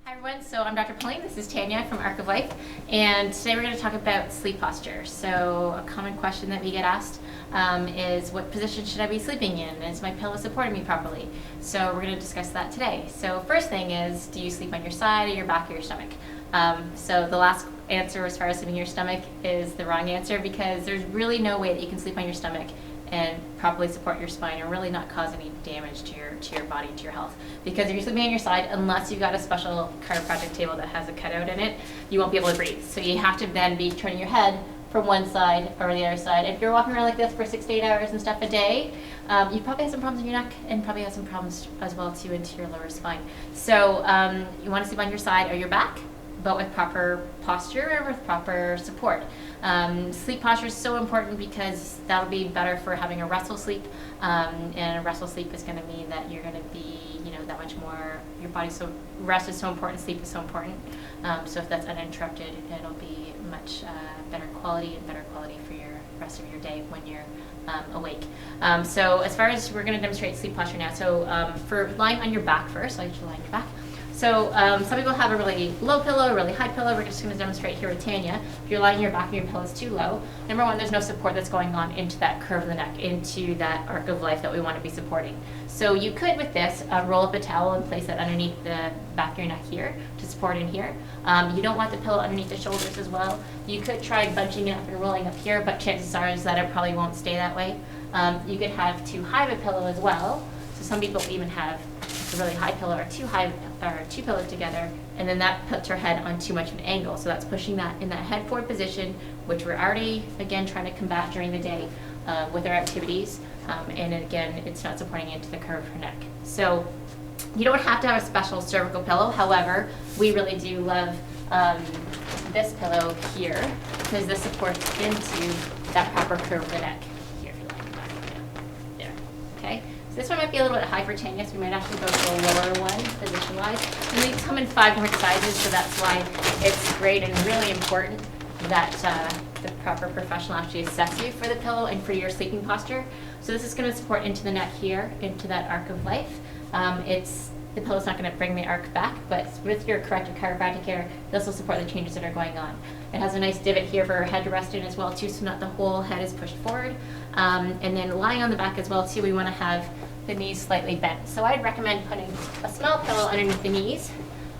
Hi everyone, so I'm Dr. Pauline, this is Tanya from Arc of Life, and today we're going to talk about sleep posture. So a common question that we get asked is, what position should I be sleeping in? Is my pillow supporting me properly? So we're going to discuss that today. So first thing is, do you sleep on your side or your back or your stomach? So the last answer as far as sleeping on your stomach is the wrong answer, because there's really no way that you can sleep on your stomach and properly support your spine and really not cause any damage to your body, to your health. Because if you're sleeping on your side, unless you've got a special chiropractic table that has a cutout in it, you won't be able to breathe. So you have to then be turning your head from one side or the other side. If you're walking around like this for 6 to 8 hours and stuff a day, you probably have some problems in your neck and probably have some problems as well too into your lower spine. So you want to sleep on your side or your back, but with proper posture and with proper support. Sleep posture is so important because that'll be better for having a restful sleep, and a restful sleep is going to mean that you're going to be, that much more, your body, so rest is so important, sleep is so important. So if that's uninterrupted, it'll be much better quality for your rest of your day when you're awake. So as far as, we're going to demonstrate sleep posture now. So for lying on your back first, I'll let you lie on your back. So some people have a really low pillow, a really high pillow. We're just going to demonstrate here with Tanya. If you're lying on your back and your pillow is too low, number one, there's no support that's going on into that curve of the neck, into that arc of life that we want to be supporting. So you could, with this, roll up a towel and place that underneath the back of your neck here to support in here. You don't want the pillow underneath the shoulders as well. You could try bunching it up and rolling up here, but chances are is that it probably won't stay that way. You could have too high of a pillow as well. So some people even have a really high pillow or two pillows together, and then that puts her head on too much of an angle. So that's pushing that in that head forward position, which we're already, again, trying to combat during the day with our activities. And again, it's not supporting into the curve of her neck. So you don't have to have a special cervical pillow. However, we really do love this pillow here, because this supports into that proper curve of the neck. Here, if you like. There. Okay? This one might be a little bit high for Tanya, so we might actually go to a lower one, position-wise. And these come in 5 different sizes, so that's why it's great and really important that the proper professional actually assess you for the pillow and for your sleeping posture. So this is going to support into the neck here, into that arc of life. The pillow's not going to bring the arc back, but with your corrective chiropractic care, this will support the changes that are going on. It has a nice divot here for her head to rest in as well too, so not the whole head is pushed forward. And then lying on the back as well too, we want to have the knees slightly bent. So I'd recommend putting a small pillow underneath the knees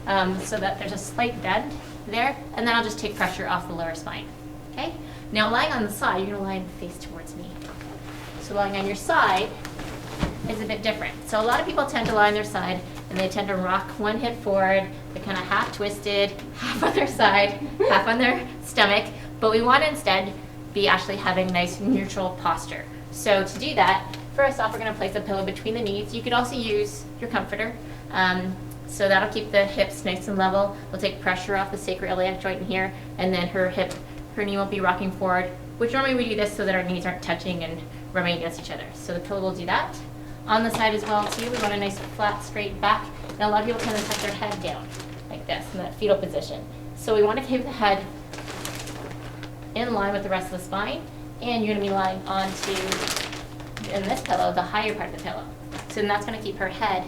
so that there's a slight bend there, and then I'll just take pressure off the lower spine. Okay? Now lying on the side, you're going to lie and face towards me. So lying on your side is a bit different. So a lot of people tend to lie on their side and they tend to rock one hip forward. They're kind of half twisted, half on their side, half on their stomach. But we want to instead be actually having nice neutral posture. So to do that, first off, we're going to place a pillow between the knees. You could also use your comforter. So that'll keep the hips nice and level. We'll take pressure off the sacroiliac joint in here, and then her knee won't be rocking forward, which normally we do this so that our knees aren't touching and rubbing against each other. So the pillow will do that. On the side as well too, we want a nice flat, straight back. And a lot of people tend to tuck their head down like this in that fetal position. So we want to keep the head in line with the rest of the spine, and you're going to be lying onto, in this pillow, the higher part of the pillow. So then that's going to keep her head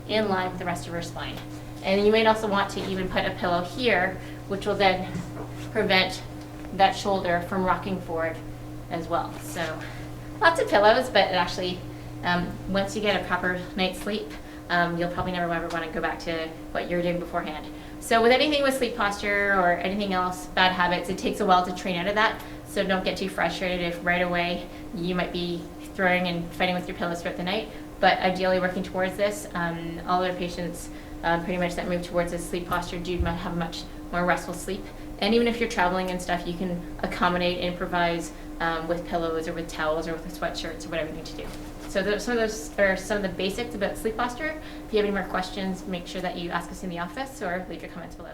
in line with the rest of her spine. And you might also want to even put a pillow here, which will then prevent that shoulder from rocking forward as well. So lots of pillows, but it actually, once you get a proper night's sleep, you'll probably never ever want to go back to what you were doing beforehand. So with anything with sleep posture or anything else, bad habits, it takes a while to train out of that. So don't get too frustrated if right away you might be throwing and fighting with your pillows throughout the night. But ideally working towards this, all our patients pretty much that move towards this sleep posture do have a much more restful sleep. And even if you're traveling and stuff, you can accommodate, improvise with pillows or with towels or with sweatshirts or whatever you need to do. So some of those are some of the basics about sleep posture. If you have any more questions, make sure that you ask us in the office or leave your comments below.